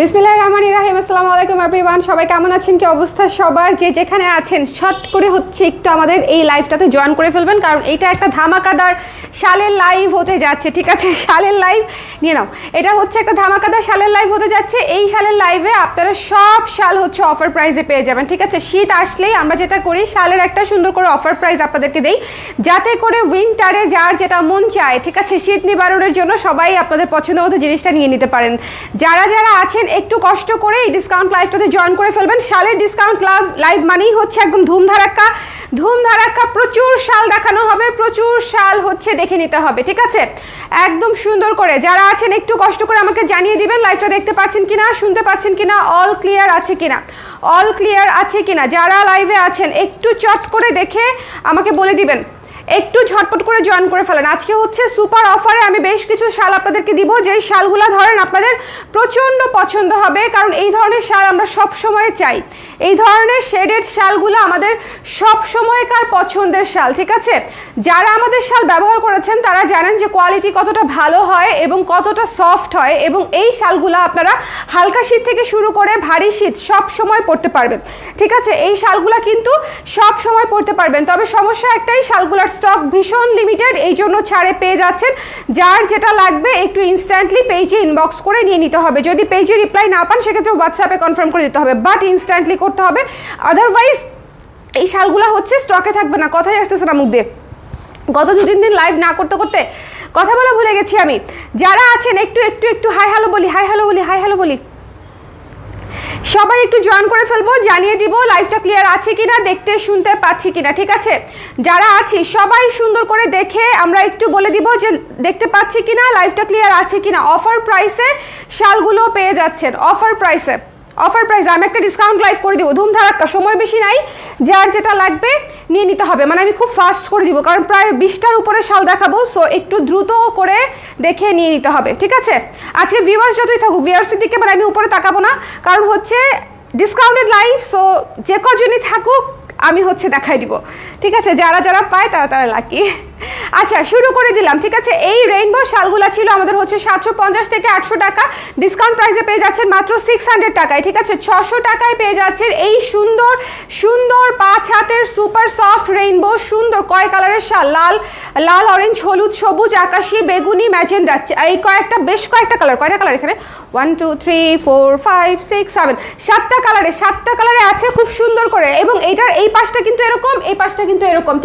বিসমিল্লাহির রহমানির রহিম। আসসালামু আলাইকুম এভরিওয়ান, সবাই কেমন আছেন, কি অবস্থা সবার? যে যেখানে আছেন শর্ট করে হচ্ছে একটু আমাদের এই লাইভটাতে জয়েন করে ফেলবেন, কারণ এইটা একটা ধামাকাদার শালের লাইভ হতে যাচ্ছে। ঠিক আছে, শালের লাইভ নিয়ে নাও। এটা হচ্ছে একটা ধামাকাদার শালের লাইভ হতে যাচ্ছে। এই শালের লাইভে আপনারা সব শাল হচ্ছে অফার প্রাইসে পেয়ে যাবেন। ঠিক আছে, শীত আসলেই আমরা যেটা করি, শালের একটা সুন্দর করে অফার প্রাইস আপনাদেরকে দেই, যাতে করে উইন্টারে যার যেটা মন চায়, ঠিক আছে, শীত নিবারণের জন্য সবাই আপনাদের পছন্দ মতো জিনিসটা নিয়ে নিতে পারেন। যারা যারা আছেন একটু কষ্ট করে এই ডিসকাউন্ট লাইভটাতে জয়েন করে ফেলবেন। শালের ডিসকাউন্ট লাইভ মানেই হচ্ছে একদম ধুমধারাক্কা, প্রচুর শাল দেখানো হবে, প্রচুর শাল হচ্ছে দেখে নিতে হবে। ঠিক আছে, একদম সুন্দর করে যারা আছেন একটু কষ্ট করে আমাকে জানিয়ে দিবেন লাইভটা দেখতে পাচ্ছেন কিনা, শুনতে পাচ্ছেন কিনা, অল ক্লিয়ার আছে কিনা, অল ক্লিয়ার আছে কিনা। যারা লাইভে আছেন একটু চট করে দেখে আমাকে বলে দিবেন, একটু ঝটপট করে জয়েন করে ফেলেন। আজকে হচ্ছে সুপার অফারে আমি বেশ কিছু শাল আপনাদেরকে দিব, যেই শালগুলো ধরেন আপনাদের প্রচণ্ড পছন্দ হবে, কারণ এই ধরনের শাল আমরা সব সময় চাই। এই ধরনের শেডেড শালগুলো আমাদের সব সময়কার পছন্দের শাল। ঠিক আছে, যারা আমাদের শাল ব্যবহার করেছেন তারা জানেন যে কোয়ালিটি কতটা ভালো হয় এবং কতটা সফট হয়, এবং এই শালগুলো আপনারা হালকা শীত থেকে শুরু করে ভারী শীত সব সময় পরতে পারবেন। ঠিক আছে, এই শালগুলো কিন্তু সব সময় পরতে পারবেন। তবে সমস্যা একটাই, শালগুলোর স্টক ভীষণ লিমিটেড, এই জন্য ছাড়ে পেয়ে যাচ্ছেন। যার যেটা লাগবে একটু ইনস্ট্যান্টলি পেজে ইনবক্স করে নিয়ে নিতে হবে। যদি পেজে রিপ্লাই না পান সেক্ষেত্রে হোয়াটসঅ্যাপে কনফার্ম করে দিতে হবে, বাট ইনস্ট্যান্টলি করতে হবে, আদারওয়াইজ এই শালগুলো হচ্ছে স্টকে থাকবে না। কথাই আসতেছে না মুখ দিয়ে, গত 2-3 দিন লাইভ না করতে করতে কথা বলা ভুলে গেছি আমি। যারা আছেন একটু একটু একটু হাই হ্যালো বলি, হাই হ্যালো বলি, হাই হ্যালো বলি, সবাই একটু জয়েন করে ফেলবো, জানিয়ে দিব লাইভটা ক্লিয়ার আছে কিনা, দেখতে শুনতে পাচ্ছি কিনা। ঠিক আছে, যারা আছি সবাই সুন্দর করে দেখে আমরা একটু বলে দিব যে দেখতে পাচ্ছি কিনা, লাইভটা ক্লিয়ার আছে কিনা। অফার প্রাইসে শালগুলো পেয়ে যাচ্ছেন, অফার প্রাইসে, অফার প্রাইস। আমি একটা ডিসকাউন্ট লাইভ করে দিব ধুমধারাক্কা, সময় বেশি নাই, যার যেটা লাগবে নিয়ে নিতে হবে। মানে আমি খুব ফাস্ট করে দিব, কারণ প্রায় 20টার উপরে শাল দেখাবো, সো একটু দ্রুত করে দেখে নিয়ে নিতে হবে। ঠিক আছে, আজকে ভিউয়ার্স যতই থাকুক, ভিউয়ার্সের দিকে মানে আমি উপরে তাকাবো না, কারণ হচ্ছে ডিসকাউন্টেড লাইভ, সো যে কজনই থাকুক আমি হচ্ছে দেখাই দিব। ঠিক আছে, যারা যারা পায় তারা তারা লাকি। আচ্ছা, শুরু করে দিলাম। ঠিক আছে, এই রেইনবো শালগুলা ছিল আমাদের হচ্ছে 750 থেকে 800 টাকা, ডিসকাউন্ট প্রাইসে পেয়ে যাচ্ছেন মাত্র 600 টাকায়। ঠিক আছে, 600 টাকায় পেয়ে যাচ্ছেন এই সুন্দর সুন্দর 5 হাতের সুপার সফট রেইনবো, সুন্দর কয় কালারের শাল, লাল, লাল, অরেঞ্জ, হলুদ, সবুজ, আকাশি, বেগুনি, ম্যাজেন্ডা, এই কয়েকটা, বেশ কয়েকটা কালার। কয়টা কালার এখানে? 1 2 3 4 5 6 7 7টা কালারে, 7টা কালারে আছে খুব সুন্দর করে। এবং এইটার এই পাশটা কিন্তু এরকম, এই পাশটা কিন্তু এরকম।